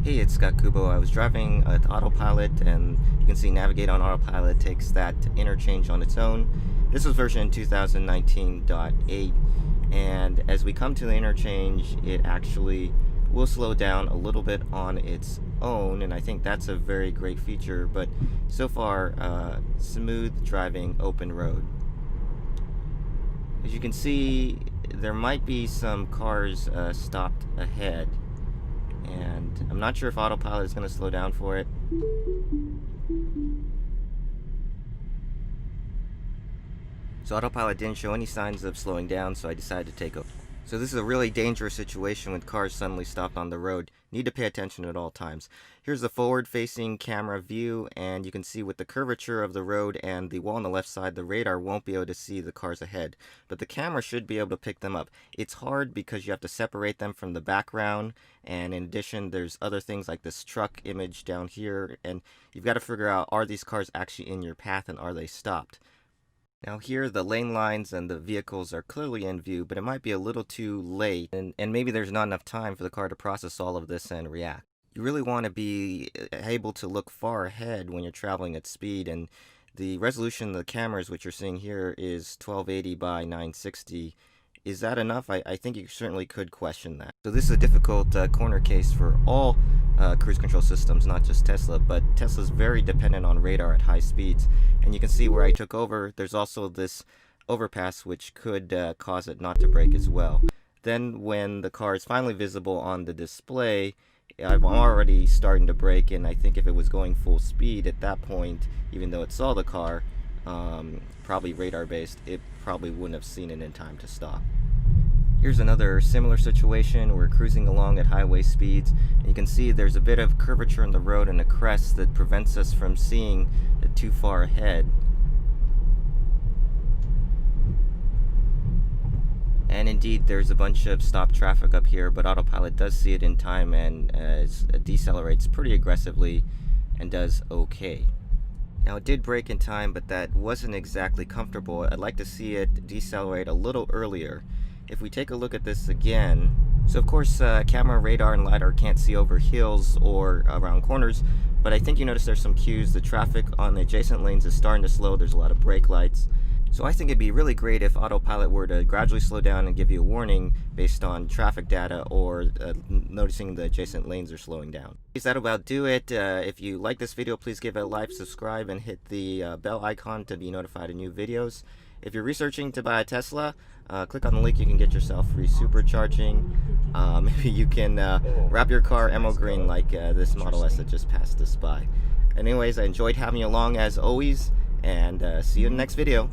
Hey, it's Scott Kubo. I was driving with autopilot, and you can see navigate on autopilot takes that interchange on its own. This was version 2019.8, and as we come to the interchange, it actually will slow down a little bit on its own, and I think that's a very great feature. But so far, smooth driving open road. As you can see, there might be some cars stopped ahead, and I'm not sure if autopilot is going to slow down for it. So autopilot didn't show any signs of slowing down, so I decided to take over. So this is a really dangerous situation when cars suddenly stopped on the road. Need to pay attention at all times. Here's the forward-facing camera view, and you can see with the curvature of the road and the wall on the left side, the radar won't be able to see the cars ahead. But the camera should be able to pick them up. It's hard because you have to separate them from the background, and in addition, there's other things like this truck image down here, and you've got to figure out, are these cars actually in your path and are they stopped? Now here, the lane lines and the vehicles are clearly in view, but it might be a little too late, and maybe there's not enough time for the car to process all of this and react. You really want to be able to look far ahead when you're traveling at speed, and the resolution of the cameras, which you're seeing here, is 1280 by 960. Is that enough? I think you certainly could question that. So this is a difficult corner case for all cruise control systems, not just Tesla, but Tesla's very dependent on radar at high speeds. And you can see where I took over, there's also this overpass which could cause it not to brake as well. Then when the car is finally visible on the display, I'm already starting to brake, and I think if it was going full speed at that point, even though it saw the car, probably radar based, it probably wouldn't have seen it in time to stop. Here's another similar situation. We're cruising along at highway speeds, and you can see there's a bit of curvature in the road and a crest that prevents us from seeing it too far ahead. And indeed, there's a bunch of stopped traffic up here, but autopilot does see it in time and decelerates pretty aggressively and does okay. Now it did brake in time, but that wasn't exactly comfortable. I'd like to see it decelerate a little earlier. If we take a look at this again, so of course camera, radar, and LiDAR can't see over hills or around corners, but I think you notice there's some cues. The traffic on the adjacent lanes is starting to slow. There's a lot of brake lights. So I think it'd be really great if autopilot were to gradually slow down and give you a warning based on traffic data or noticing the adjacent lanes are slowing down. That'll about do it. If you like this video, please give it a like, subscribe, and hit the bell icon to be notified of new videos. If you're researching to buy a Tesla, click on the link. You can get yourself free supercharging. Maybe you can wrap your car emerald green like this Model S that just passed us by. Anyways, I enjoyed having you along as always, and see you in the next video.